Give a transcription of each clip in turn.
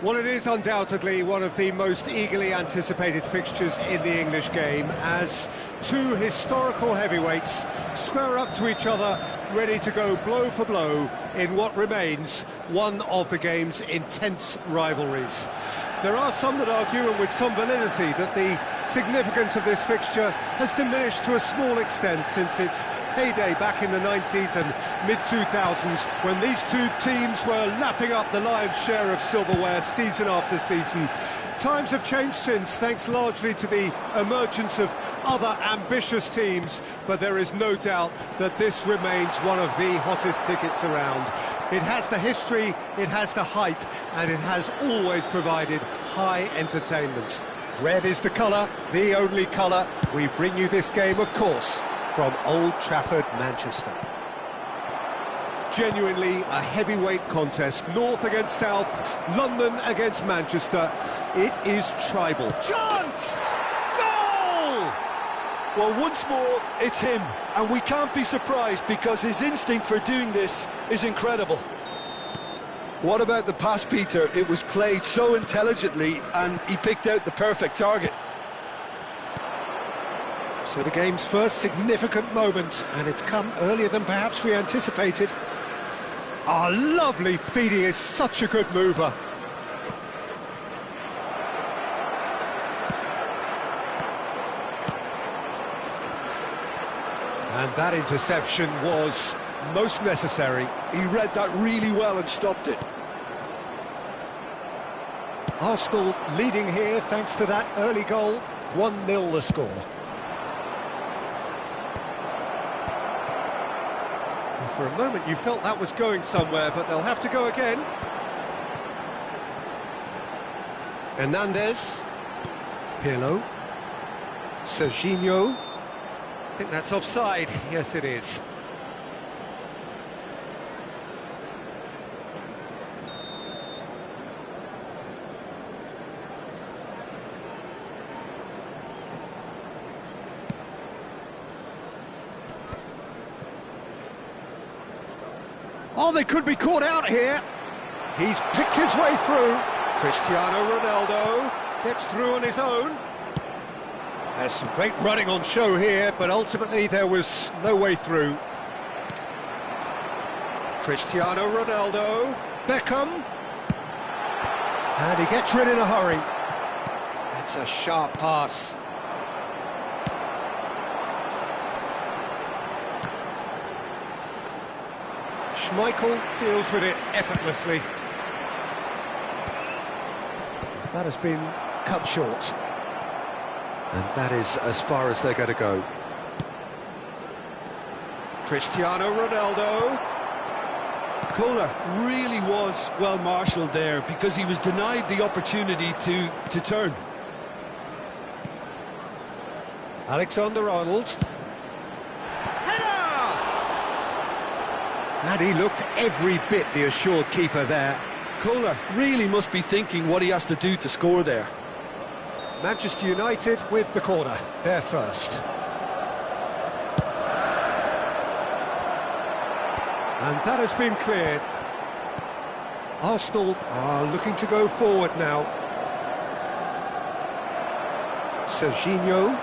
Well, it is undoubtedly one of the most eagerly anticipated fixtures in the English game, as two historical heavyweights square up to each other, ready to go blow for blow in what remains one of the game's intense rivalries. There are some that argue, and with some validity, that the significance of this fixture has diminished to a small extent since its heyday back in the 90s and mid-2000s, when these two teams were lapping up the lion's share of silverware season after season. Times have changed since, thanks largely to the emergence of other ambitious teams, but there is no doubt that this remains one of the hottest tickets around. It has the history, it has the hype, and it has always provided high entertainment. Red is the colour, the only colour. We bring you this game, of course, from Old Trafford, Manchester. Genuinely a heavyweight contest, north against south, London against Manchester. It is tribal. Chance! Goal! Well, once more, it's him, and we can't be surprised because his instinct for doing this is incredible. What about the pass, Peter? It was played so intelligently, and he picked out the perfect target. So the game's first significant moment, and it's come earlier than perhaps we anticipated. Ah, lovely feed, he is such a good mover. And that interception was most necessary. He read that really well and stopped it. Arsenal leading here thanks to that early goal. 1-0 the score. And for a moment you felt that was going somewhere, but they'll have to go again. Hernandez. Pirlo. Serginho. I think that's offside. Yes, it is. Oh, they could be caught out here. He's picked his way through. Cristiano Ronaldo gets through on his own. There's some great running on show here, but ultimately there was no way through. Cristiano Ronaldo, Beckham. And he gets rid in a hurry. That's a sharp pass. Schmeichel deals with it effortlessly. That has been cut short. And that is as far as they're going to go. Cristiano Ronaldo. Kohler really was well marshalled there because he was denied the opportunity to turn. Alexander-Arnold. Header! And he looked every bit the assured keeper there. Kohler really must be thinking what he has to do to score there. Manchester United with the corner, their first. And that has been cleared. Arsenal are looking to go forward now. Serginho.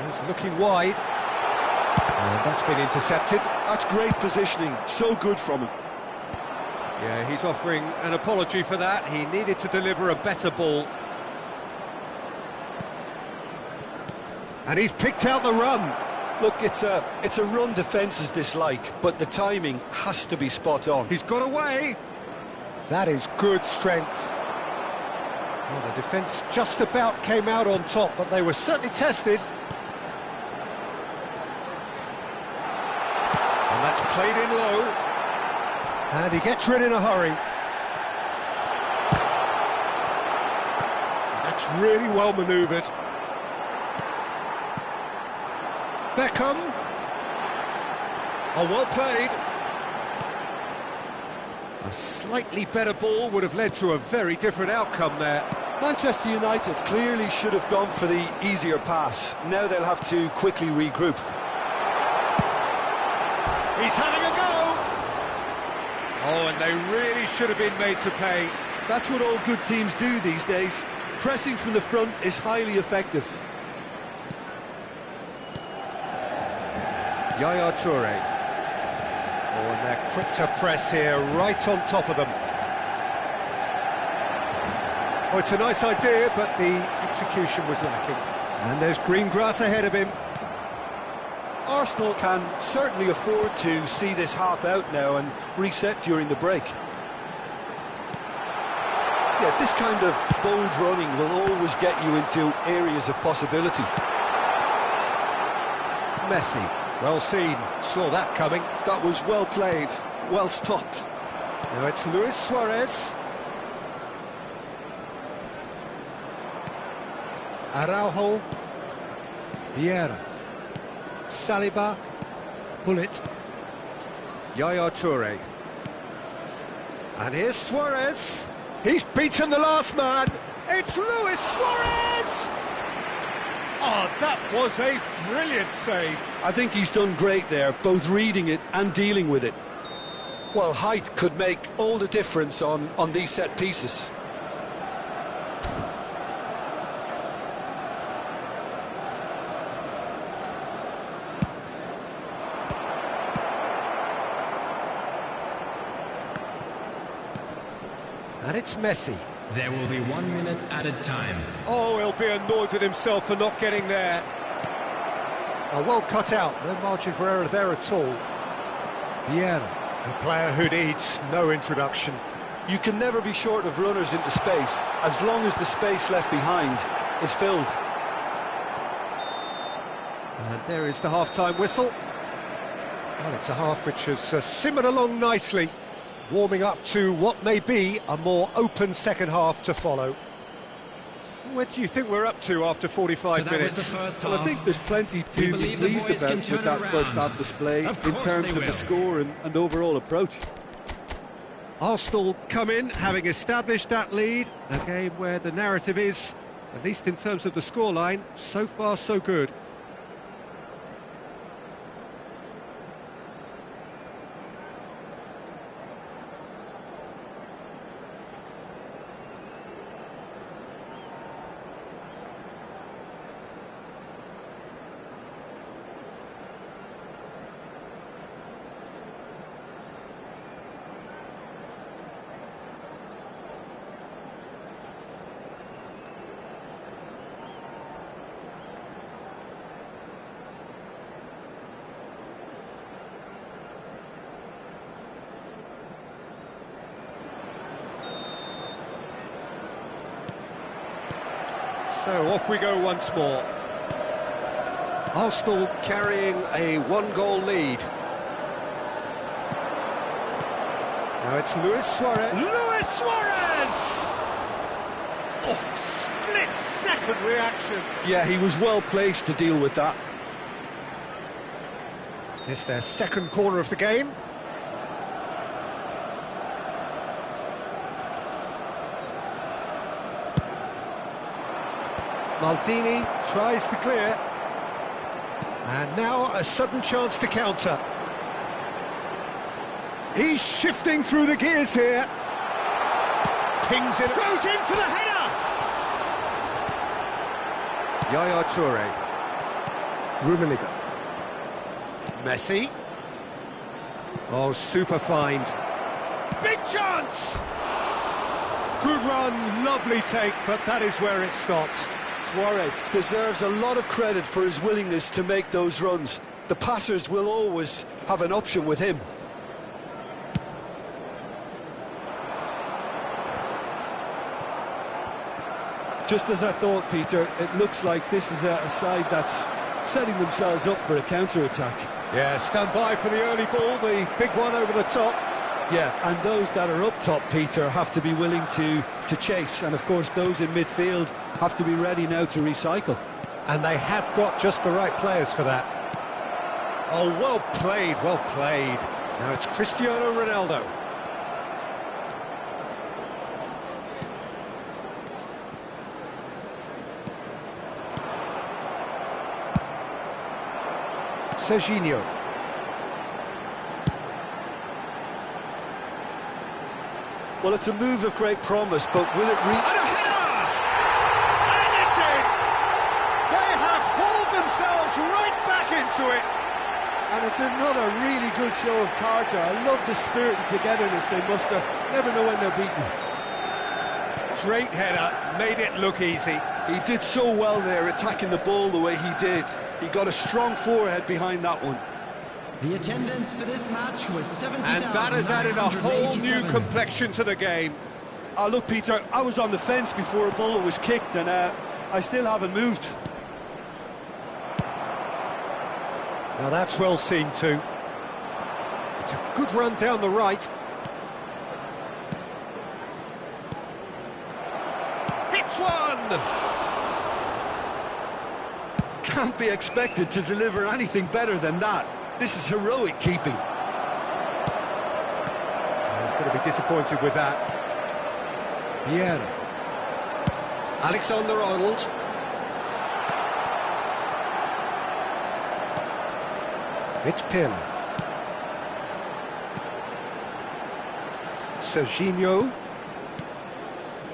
He's looking wide. And that's been intercepted. That's great positioning, so good from him. Yeah, he's offering an apology for that. He needed to deliver a better ball. And he's picked out the run. Look, it's a run defence is dislike, but the timing has to be spot on. He's got away. That is good strength. Well, the defence just about came out on top, but they were certainly tested. And that's played in low. And he gets rid in a hurry. That's really well manoeuvred. Beckham. Oh, well played. A slightly better ball would have led to a very different outcome there. Manchester United clearly should have gone for the easier pass. Now they'll have to quickly regroup. He's having a go. Oh, and they really should have been made to pay. That's what all good teams do these days. Pressing from the front is highly effective. Yaya Toure. Oh, and they're quick to press here, right on top of them. Oh, it's a nice idea, but the execution was lacking. And there's green grass ahead of him. Arsenal can certainly afford to see this half out now and reset during the break. Yeah, this kind of bold running will always get you into areas of possibility. Messi, well seen, saw that coming. That was well played, well stopped. Now it's Luis Suarez. Araujo. Vieira. Saliba. Bullet. Yaya Toure. And here's Suarez. He's beaten the last man. It's Luis Suarez! Oh, that was a brilliant save. I think he's done great there, both reading it and dealing with it. Well, height could make all the difference on these set pieces. And it's Messi. There will be 1 minute added time. Oh, he'll be annoyed with himself for not getting there. Oh, well cut out, no margin for error there at all. Vieira, a player who needs no introduction. You can never be short of runners into space, as long as the space left behind is filled. And there is the half-time whistle. Well, it's a half which has simmered along nicely, warming up to what may be a more open second half to follow. What do you think we're up to after 45 minutes? Well, I think there's plenty to be pleased about with that first half display in terms of the score and overall approach. Arsenal come in having established that lead, a game where the narrative is, at least in terms of the scoreline, so far so good. So off we go once more. Arsenal carrying a one-goal lead. Now it's Luis Suarez. Luis Suarez! Oh, split-second reaction. Yeah, he was well placed to deal with that. It's their second corner of the game. Maldini tries to clear. And now a sudden chance to counter. He's shifting through the gears here. Pings it, goes in for the header! Yaya Toure. Rummenigge. Messi. Oh, super find. Big chance! Good run, lovely take, but that is where it stopped. Suarez deserves a lot of credit for his willingness to make those runs. The passers will always have an option with him. Just as I thought, Peter, it looks like this is a side that's setting themselves up for a counter-attack. Yeah, stand by for the early ball, the big one over the top. Yeah, and those that are up top, Peter, have to be willing to chase. And, of course, those in midfield have to be ready now to recycle. And they have got just the right players for that. Oh, well played, well played. Now it's Cristiano Ronaldo. Serginho. Well, it's a move of great promise, but will it reach? And a header! And it's in! They have hauled themselves right back into it. And it's another really good show of character. I love the spirit and togetherness they muster. Never know when they're beaten. Great header, made it look easy. He did so well there, attacking the ball the way he did. He got a strong forehead behind that one. The attendance for this match was 70,000. And that has added a whole new complexion to the game. Look, Peter, I was on the fence before a ball was kicked, and I still haven't moved. Now that's well seen too. It's a good run down the right. Hits one! Can't be expected to deliver anything better than that. This is heroic keeping. He's going to be disappointed with that. Yaya. Alexander-Arnold. It's Pirlo. Serginho.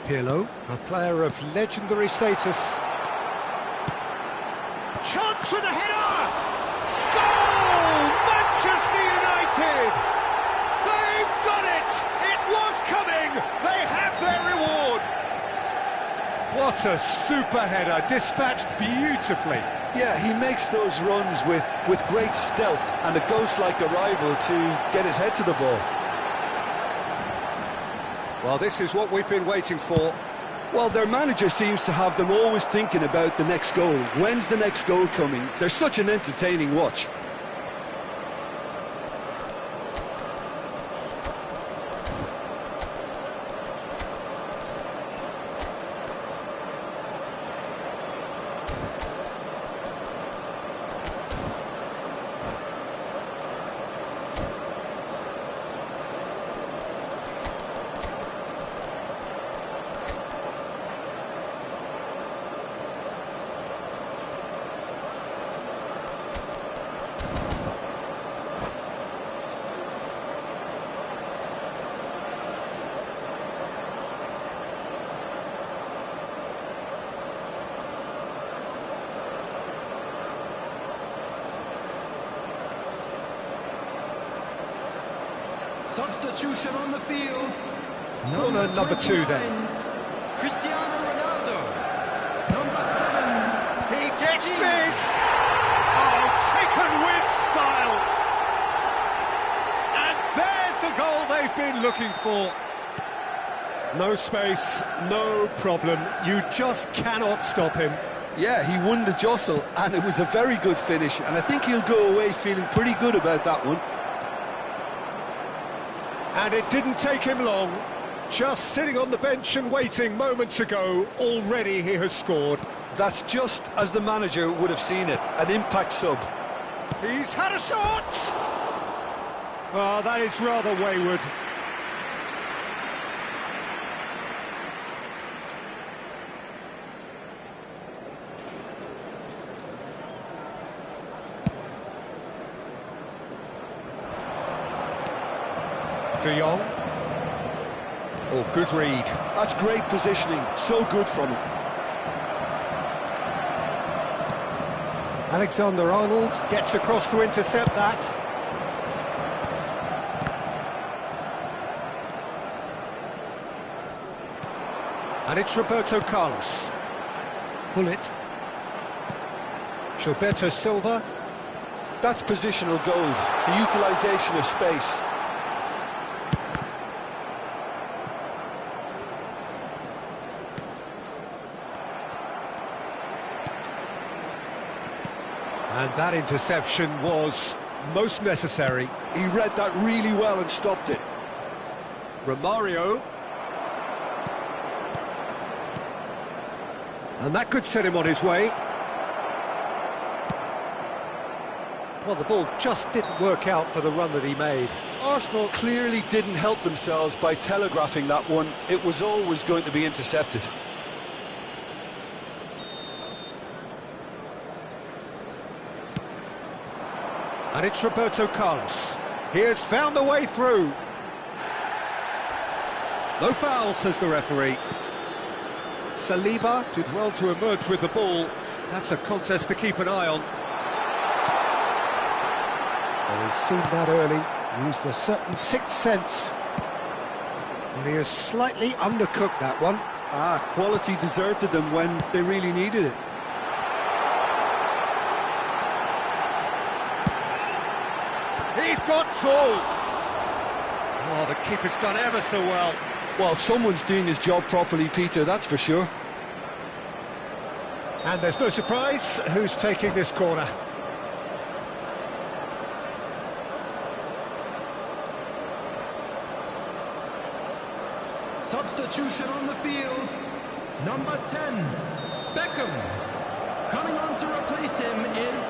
Pirlo, a player of legendary status. Chance for the header! Goal! Manchester United! They've done it! It was coming! They have their reward! What a super header, dispatched beautifully. Yeah, he makes those runs with great stealth and a ghost-like arrival to get his head to the ball. Well, this is what we've been waiting for. Well, their manager seems to have them always thinking about the next goal. When's the next goal coming? They're such an entertaining watch. Substitution on the field. Corner number 2 then. Cristiano Ronaldo. Number 7. He gets big! Oh, taken with style! And there's the goal they've been looking for. No space, no problem. You just cannot stop him. Yeah, he won the jostle, and it was a very good finish, and I think he'll go away feeling pretty good about that one. And it didn't take him long. Just sitting on the bench and waiting moments ago, already he has scored. That's just as the manager would have seen it, an impact sub. He's had a shot! Oh, that is rather wayward. De Jong. Oh, good read. That's great positioning, so good from him. Alexander-Arnold gets across to intercept that. And it's Roberto Carlos. Hullet. Gilberto Silva. That's positional gold, the utilisation of space. And that interception was most necessary. He read that really well and stopped it. Romario. And that could set him on his way. Well, the ball just didn't work out for the run that he made. Arsenal clearly didn't help themselves by telegraphing that one. It was always going to be intercepted. And it's Roberto Carlos. He has found the way through. No foul, says the referee. Saliba did well to emerge with the ball. That's a contest to keep an eye on. Well, he's seen that early, used a certain sixth sense. And he has slightly undercooked that one. Quality deserted them when they really needed it. He's got full. Oh, the keeper's done ever so well. Well, someone's doing his job properly, Peter, that's for sure. And there's no surprise who's taking this corner. Substitution on the field. Number 10, Beckham. Coming on to replace him is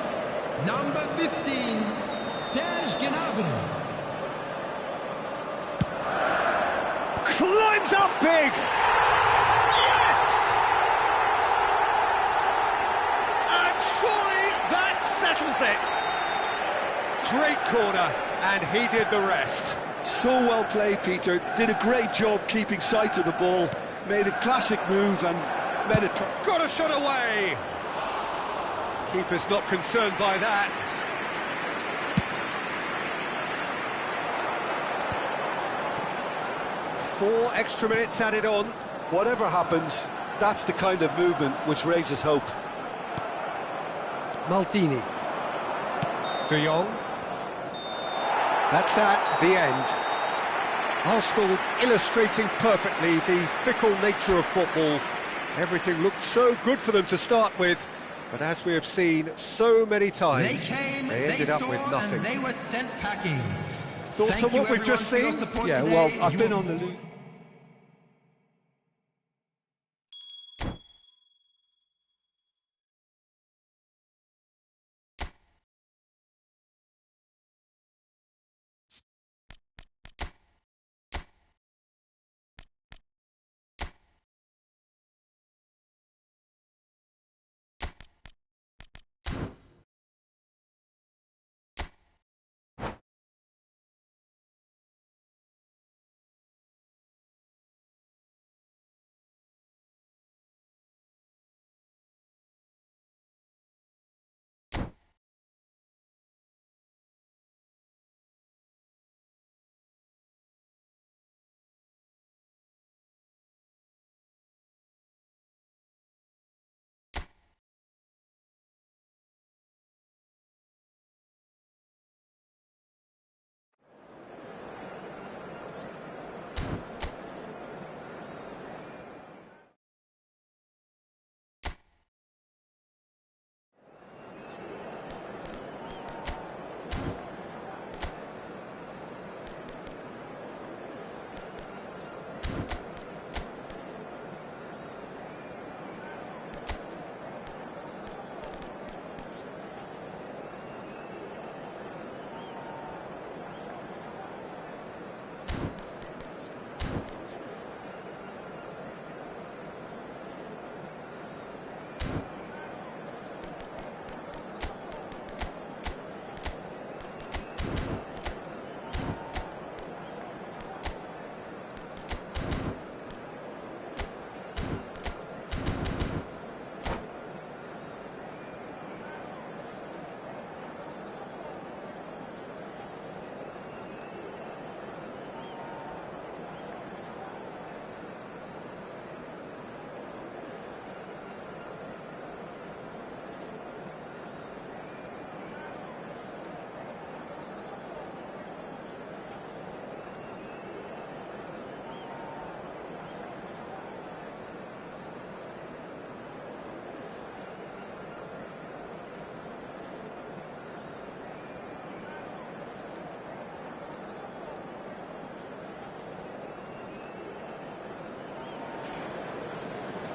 number 15, Gnabry. Climbs up big! Yes! And surely that settles it. Great corner, and he did the rest. So well played, Peter. Did a great job keeping sight of the ball. Made a classic move and made it... Got a shot away! Keeper's not concerned by that. Four extra minutes added on. Whatever happens, that's the kind of movement which raises hope. Maldini. De Jong. That's that, the end. Arsenal illustrating perfectly the fickle nature of football. Everything looked so good for them to start with, but as we have seen so many times, they ended up with nothing. And they were sent packing. Thoughts on what we've just seen? Yeah, well, I've been on the lose.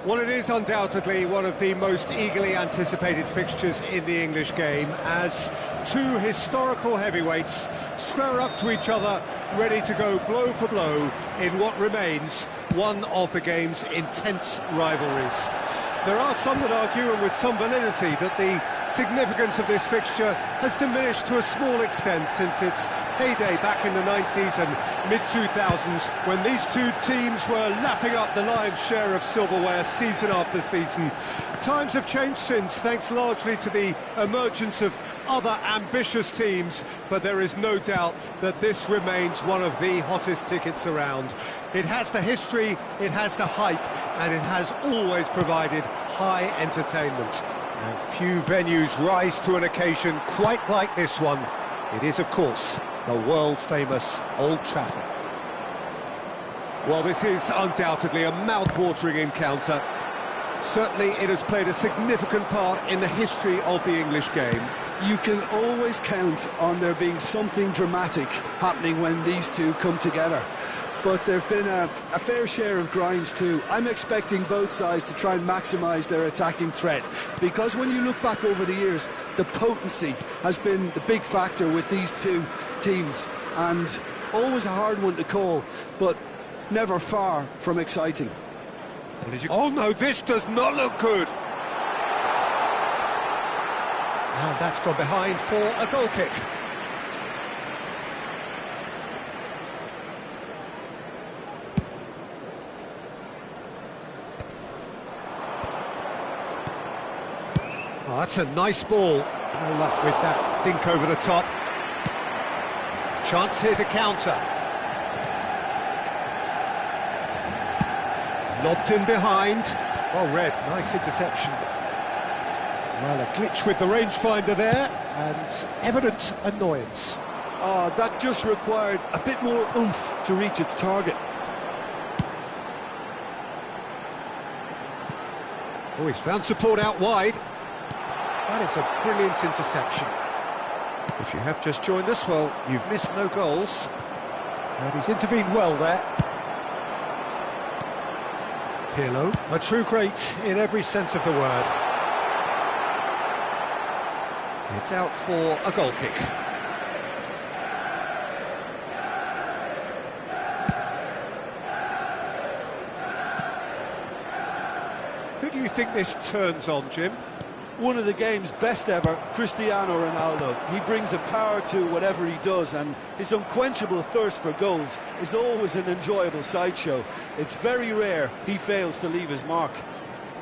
Well, it is undoubtedly one of the most eagerly anticipated fixtures in the English game, as two historical heavyweights square up to each other, ready to go blow for blow in what remains one of the game's intense rivalries. There are some that argue, and with some validity, that the significance of this fixture has diminished to a small extent since its heyday back in the 90s and mid-2000s, when these two teams were lapping up the lion's share of silverware season after season. Times have changed since, thanks largely to the emergence of other ambitious teams, but there is no doubt that this remains one of the hottest tickets around. It has the history, it has the hype, and it has always provided high entertainment. And few venues rise to an occasion quite like this one. It is, of course, the world-famous Old Trafford. Well, this is undoubtedly a mouth-watering encounter. Certainly it has played a significant part in the history of the English game. You can always count on there being something dramatic happening when these two come together. But there have been a fair share of grinds too. I'm expecting both sides to try and maximise their attacking threat, because when you look back over the years, the potency has been the big factor with these two teams, and always a hard one to call, but never far from exciting. Oh no, this does not look good! And that's gone behind for a goal kick. Oh, that's a nice ball. No luck with that dink over the top. Chance here to counter. Lobbed in behind. Well read, nice interception. Well, a glitch with the rangefinder there, and evident annoyance. Oh, that just required a bit more oomph to reach its target. Oh, he's found support out wide. That is a brilliant interception. If you have just joined us, well, you've missed no goals. And he's intervened well there. Pirlo, a true great in every sense of the word. It's out for a goal kick. Who do you think this turns on, Jim? One of the game's best ever, Cristiano Ronaldo. He brings a power to whatever he does, and his unquenchable thirst for goals is always an enjoyable sideshow. It's very rare he fails to leave his mark.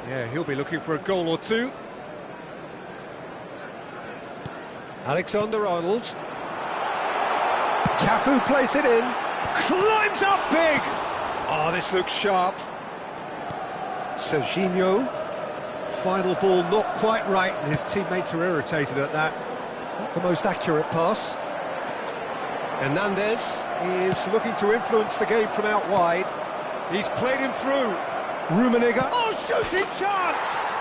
Yeah, he'll be looking for a goal or two. Alexander-Arnold. Cafu plays it in. Climbs up big! Oh, this looks sharp. Serginho. Final ball not quite right, and his teammates are irritated at that. Not the most accurate pass. Hernandez is looking to influence the game from out wide. He's played him through. Rummenigge. Oh, shooting chance!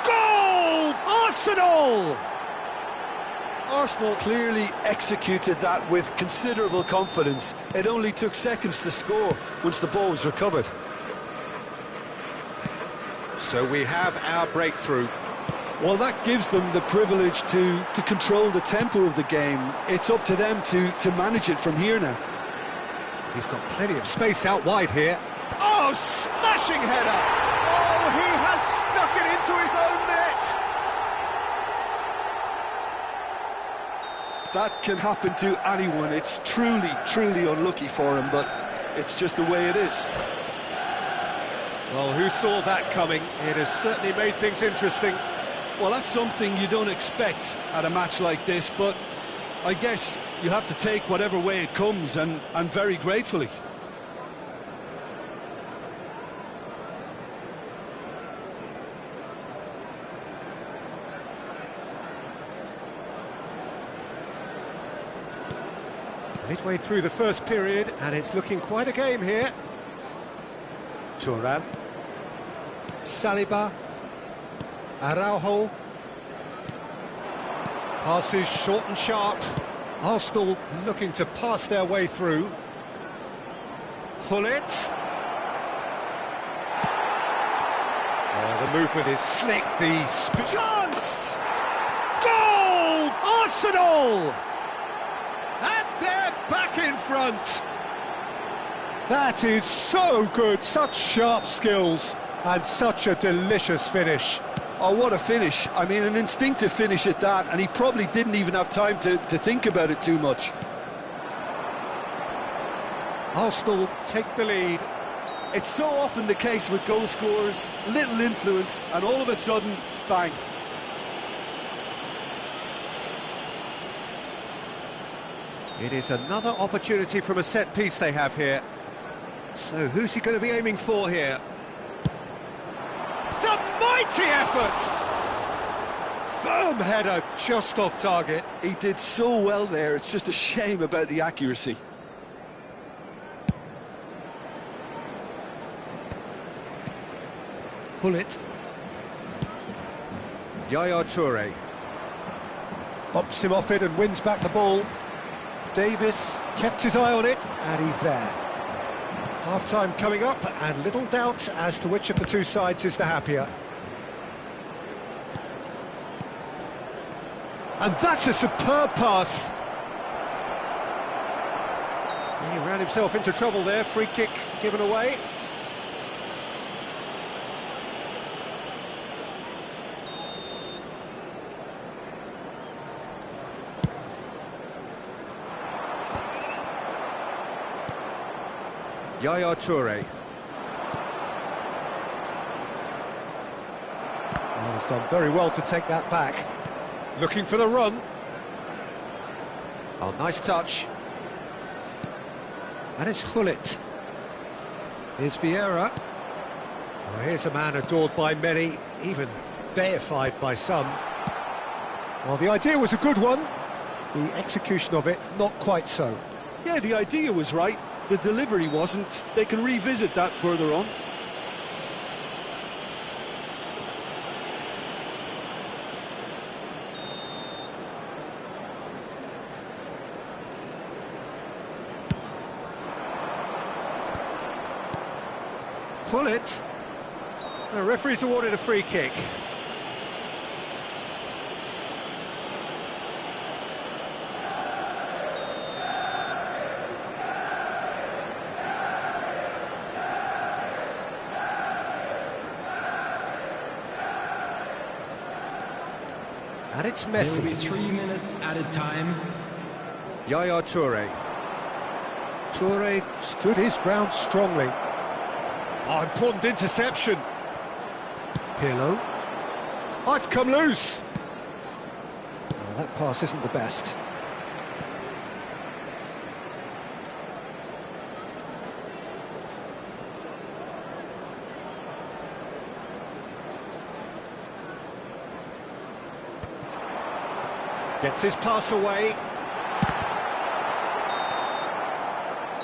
Goal! Arsenal! Arsenal clearly executed that with considerable confidence. It only took seconds to score once the ball was recovered. So we have our breakthrough. Well, that gives them the privilege to control the tempo of the game. It's up to them to manage it from here now. He's got plenty of space out wide here. Oh, smashing header! Oh, he has stuck it into his own net! That can happen to anyone. It's truly, truly unlucky for him, but it's just the way it is. Well, who saw that coming? It has certainly made things interesting. Well, that's something you don't expect at a match like this, but I guess you have to take whatever way it comes, and very gratefully. Midway through the first period, and it's looking quite a game here. Turan, Saliba, Araujo. Passes short and sharp. Arsenal looking to pass their way through. Hullet. Oh, the movement is slick. The chance! Goal! Arsenal! And they're back in front. That is so good, such sharp skills. And such a delicious finish. Oh, what a finish. I mean, an instinctive finish at that, and he probably didn't even have time to think about it too much. Arsenal take the lead. It's so often the case with goal scorers, little influence, and all of a sudden, bang. It is another opportunity from a set piece they have here. So who's he going to be aiming for here? It's a mighty effort! Firm header, just off target. He did so well there, it's just a shame about the accuracy. Pull it. Yaya Toure. Bumps him off it and wins back the ball. Davis kept his eye on it, and he's there. Half-time coming up, and little doubt as to which of the two sides is the happier. And that's a superb pass. He ran himself into trouble there, free kick given away. Yaya Toure. Oh, he's done very well to take that back. Looking for the run. Oh, nice touch. And it's Gullit. Here's Vieira. Oh, here's a man adored by many, even deified by some. Well, the idea was a good one. The execution of it, not quite so. Yeah, the idea was right. The delivery wasn't. They can revisit that further on. Pull it. The referee's awarded a free kick. And it's Messi. There will be 3 minutes added time. Yaya Toure. Toure stood his ground strongly. Oh, important interception. Pirlo. Oh, it's come loose. Oh, that pass isn't the best. Gets his pass away.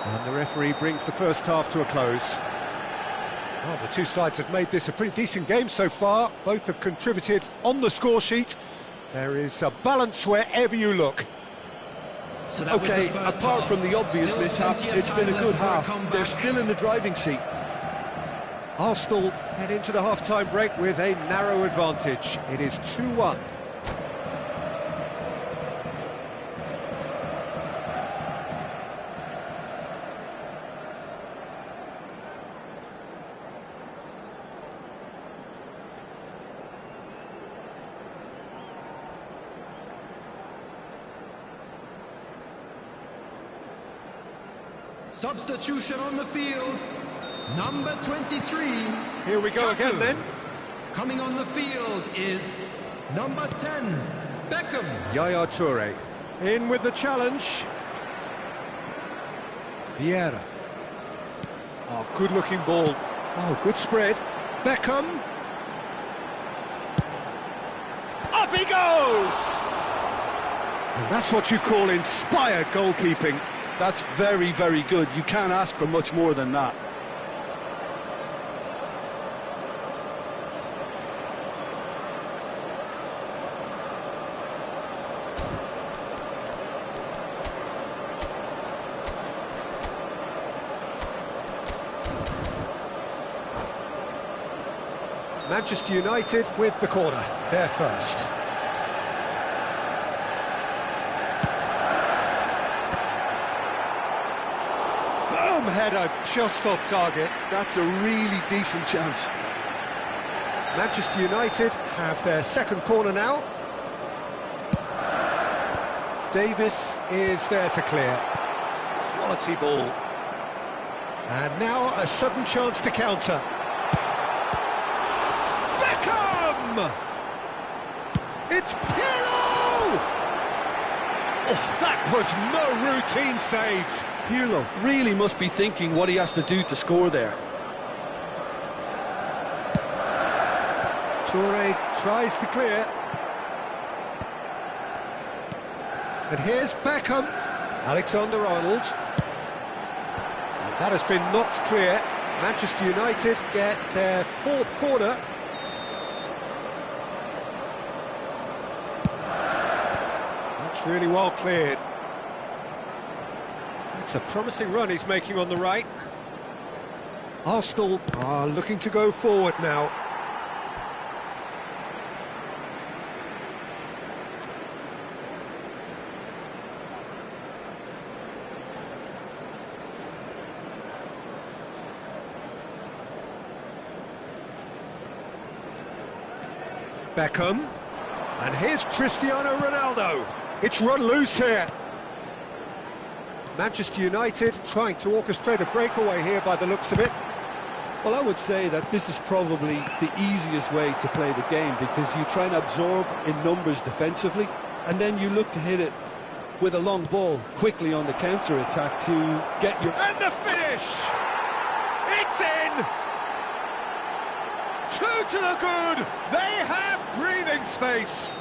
And the referee brings the first half to a close. Well, the two sides have made this a pretty decent game so far. Both have contributed on the score sheet. There is a balance wherever you look. So Okay, apart from the obvious mishap, it's been a good half. They're still in the driving seat. Arsenal head into the half-time break with a narrow advantage. It is 2-1. Substitution on the field. Number 23. Here we go again then. Coming on the field is number 10, Beckham. Yaya Toure. In with the challenge. Vieira. Oh, good-looking ball. Oh, good spread. Beckham. Up he goes! And that's what you call inspired goalkeeping. That's very, very good. You can't ask for much more than that. Manchester United with the corner. They're first. Header just off target. That's a really decent chance. Manchester United have their second corner now. Davis is there to clear. Quality ball. And now a sudden chance to counter. Beckham! It's Pirlo! Oh, that was no routine save. Pirlo really must be thinking what he has to do to score there. Toure tries to clear. And here's Beckham. Alexander-Arnold. And that has been knocked clear. Manchester United get their fourth corner. That's really well cleared. It's a promising run he's making on the right. Arsenal are looking to go forward now. Beckham, and here's Cristiano Ronaldo. It's run loose here. Manchester United trying to orchestrate a breakaway here by the looks of it. Well, I would say that this is probably the easiest way to play the game, because you try and absorb in numbers defensively, and then you look to hit it with a long ball quickly on the counter-attack to get your... And the finish! It's in! Two to the good! They have breathing space!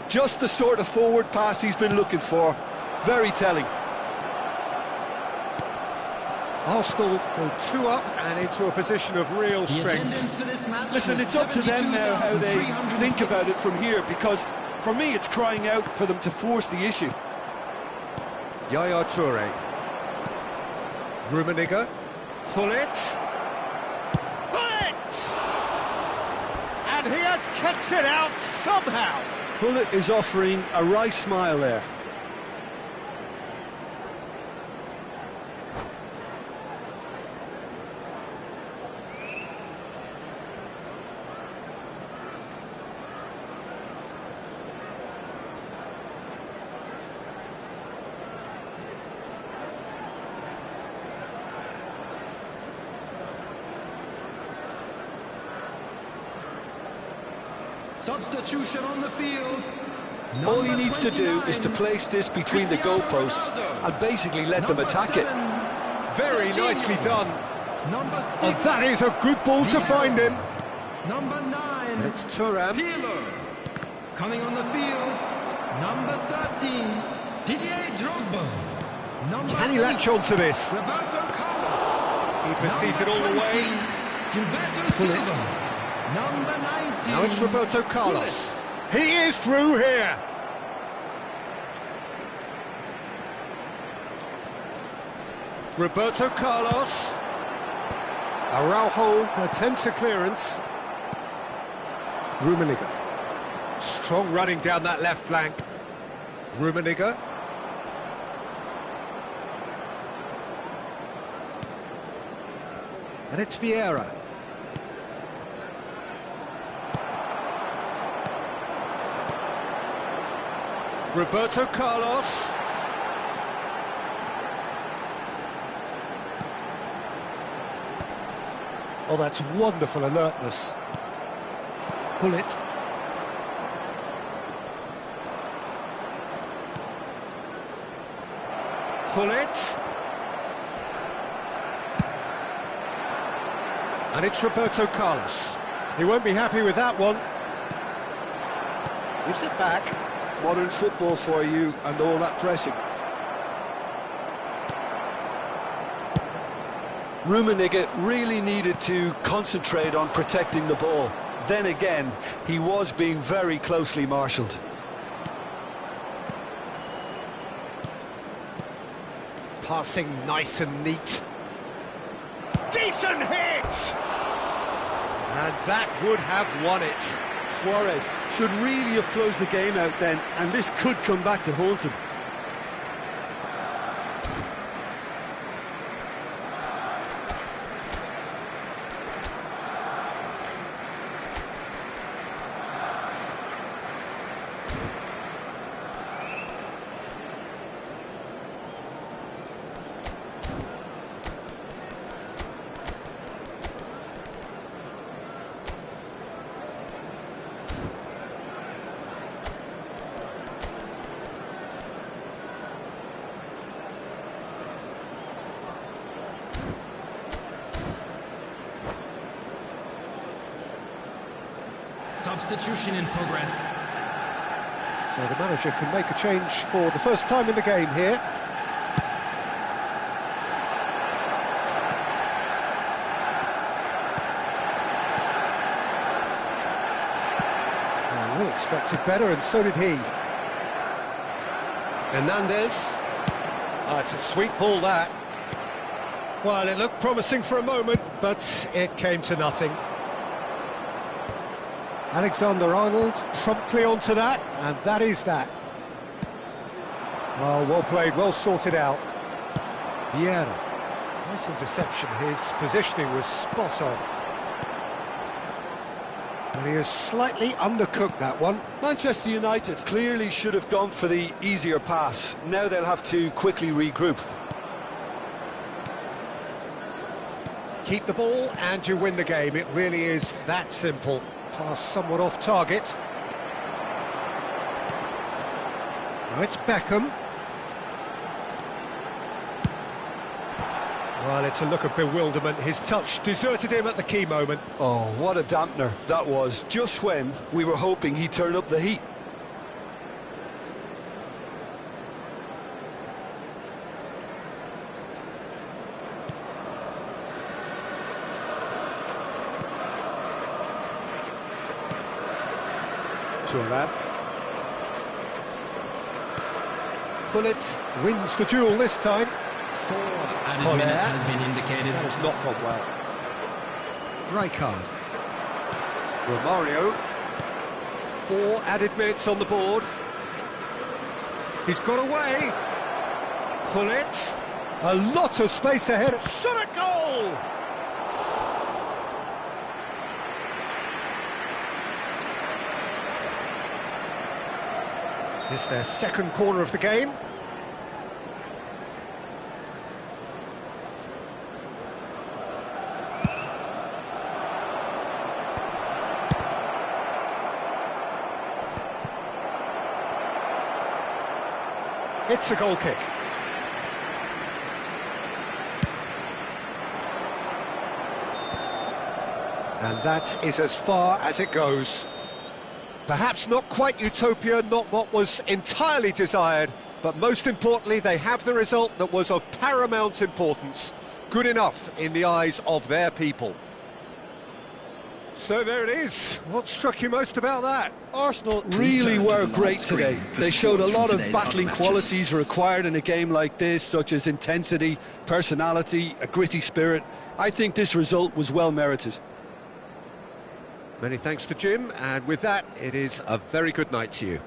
Just the sort of forward pass he's been looking for. Very telling. Arsenal go 2 up and into a position of real strength. Listen, it's up to them now how they think about it from here, because for me it's crying out for them to force the issue. Yaya Toure. Rummenigge. Hullet. And he has kept it out somehow. Hullet is offering a right smile there. Substitution on the field. All he needs to do is to place this between the goalposts and basically let them attack it. Very nicely done. And that is a good ball to find him. Number 9. It's Thuram. Pirlo. Coming on the field. Number 13. Didier Drogba. Number Can he latch on to this? Roberto Carlos. Keeper seated all the way. Gilberto Pull it. Silva. Number 19. Now it's Roberto Carlos. He is through here. Roberto Carlos. Araujo attempts a clearance. Rummenigge. Strong running down that left flank. Rummenigge. And it's Vieira. Roberto Carlos. Oh, that's wonderful alertness. Pull it. Pull it. And it's Roberto Carlos. He won't be happy with that one. Gives it back. Modern football for you, and all that pressing. Rummenigge really needed to concentrate on protecting the ball. Then again, he was being very closely marshalled. Passing nice and neat. Decent hit! And that would have won it. Suarez should really have closed the game out then, and this could come back to haunt him. substitution in progress. So the manager can make a change for the first time in the game here. Well, we expected better, and so did he. Hernandez. Oh, it's a sweet ball, that. Well, it looked promising for a moment, but it came to nothing. Alexander-Arnold promptly onto that, and that is that. Oh, well played, well sorted out. Yaya. Nice interception, his positioning was spot on. And he has slightly undercooked that one. Manchester United clearly should have gone for the easier pass. Now they'll have to quickly regroup. Keep the ball and you win the game. It really is that simple. Pass somewhat off target. Now it's Beckham. Well, it's a look of bewilderment. His touch deserted him at the key moment. Oh, what a dampener that was, just when we were hoping he'd turn up the heat. Gullit wins the duel this time. 4 added minutes has been indicated. That has not gone well. Rijkaard. Romario. 4 added minutes on the board. He's got away. Gullit. A lot of space ahead. Shot at goal! It's their second corner of the game. It's a goal kick. And that is as far as it goes. Perhaps not quite utopia, not what was entirely desired, but most importantly, they have the result that was of paramount importance. Good enough in the eyes of their people. So there it is. What struck you most about that? Arsenal really were great today. They showed a lot of battling qualities required in a game like this, such as intensity, personality, a gritty spirit. I think this result was well merited. Many thanks to Jim, and with that, it is a very good night to you.